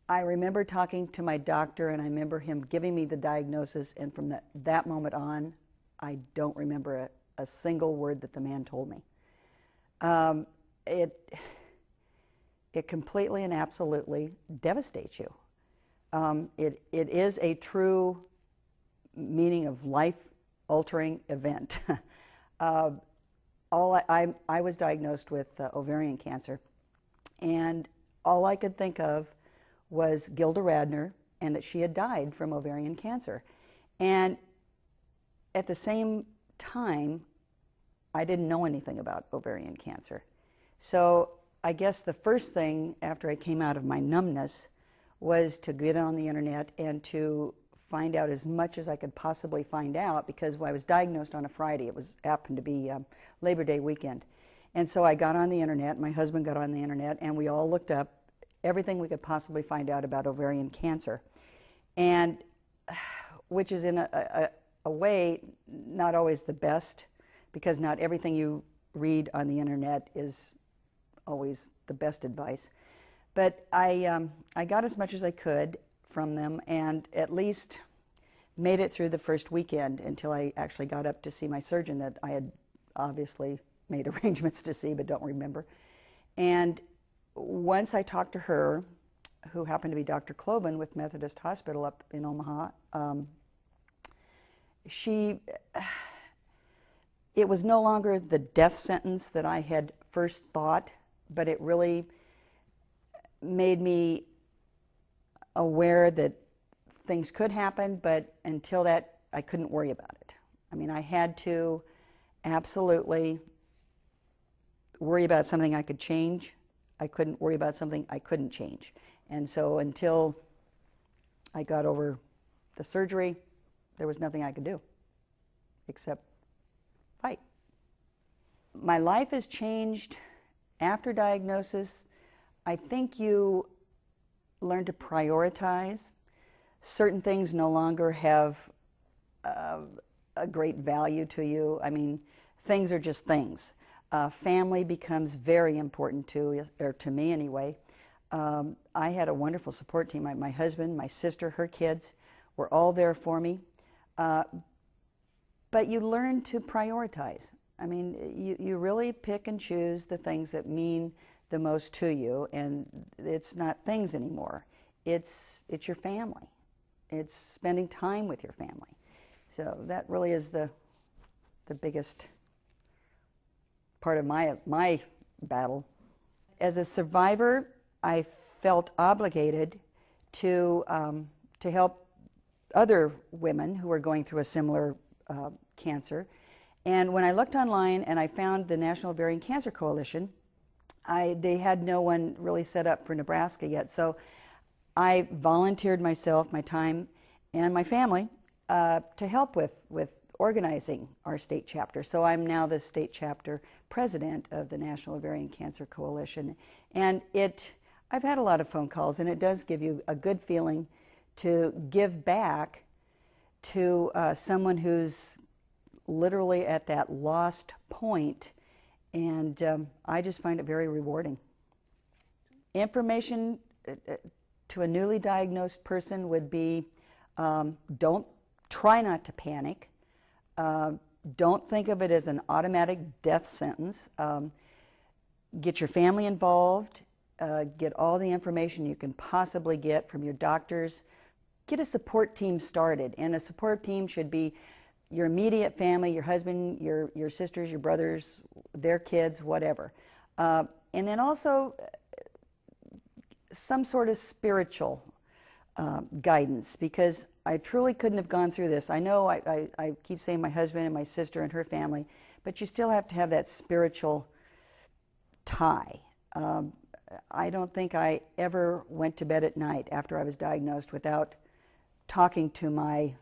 I remember talking to my doctor, and I remember him giving me the diagnosis, and from that moment on, I don't remember a single word that the man told me. Um, it, it completely and absolutely devastates you. It is a true meaning of life-altering event. uh, I was diagnosed with ovarian cancer, and all I could think of was Gilda Radner and that she had died from ovarian cancer. And at the same time, I didn't know anything about ovarian cancer. So I guess the first thing after I came out of my numbness was to get on the internet and to find out as much as I could possibly find out, because when I was diagnosed on a Friday, it happened to be Labor Day weekend. And so I got on the internet, my husband got on the internet, and we all looked up everything we could possibly find out about ovarian cancer. And which is in a way not always the best, because not everything you read on the internet is always the best advice. But I got as much as I could from them, and at least made it through the first weekend until I actually got up to see my surgeon that I had obviously made arrangements to see but don't remember. And once I talked to her, who happened to be Dr. Cloven with Methodist Hospital up in Omaha, it was no longer the death sentence that I had first thought, but it really made me aware that things could happen, but until that, I couldn't worry about it. I mean, I had to absolutely worry about something I could change. I couldn't worry about something I couldn't change. And so until I got over the surgery, there was nothing I could do except fight. My life has changed after diagnosis. I think you learn to prioritize. Certain things no longer have a great value to you. I mean, things are just things. Family becomes very important to me anyway. I had a wonderful support team. My husband, my sister, her kids were all there for me. But you learn to prioritize. I mean, you really pick and choose the things that mean the most to you, and it's not things anymore. It's your family. It's spending time with your family. So that really is the biggest part of my battle. As a survivor, I felt obligated to help other women who were going through a similar cancer. And when I looked online and I found the National Ovarian Cancer Coalition, they had no one really set up for Nebraska yet. So I volunteered myself, my time, and my family to help with organizing our state chapter. So I'm now the state chapter president of the National Ovarian Cancer Coalition. And I've had a lot of phone calls, and it does give you a good feeling to give back to someone who's literally at that lost point, and I just find it very rewarding. Information to a newly diagnosed person would be, try not to panic. Don't think of it as an automatic death sentence. Get your family involved. Get all the information you can possibly get from your doctors. Get a support team started, and a support team should be your immediate family, your husband, your sisters, your brothers, their kids, whatever. And then also some sort of spiritual guidance, because I truly couldn't have gone through this. I know I keep saying my husband and my sister and her family, but you still have to have that spiritual tie. I don't think I ever went to bed at night after I was diagnosed without talking to my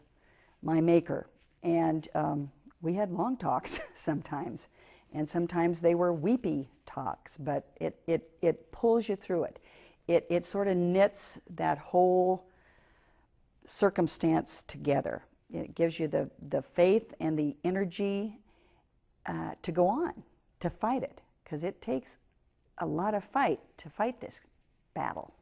maker. And we had long talks sometimes, and sometimes they were weepy talks, but it pulls you through it. It sort of knits that whole circumstance together. It gives you the faith and the energy to go on, to fight it, because it takes a lot of fight to fight this battle.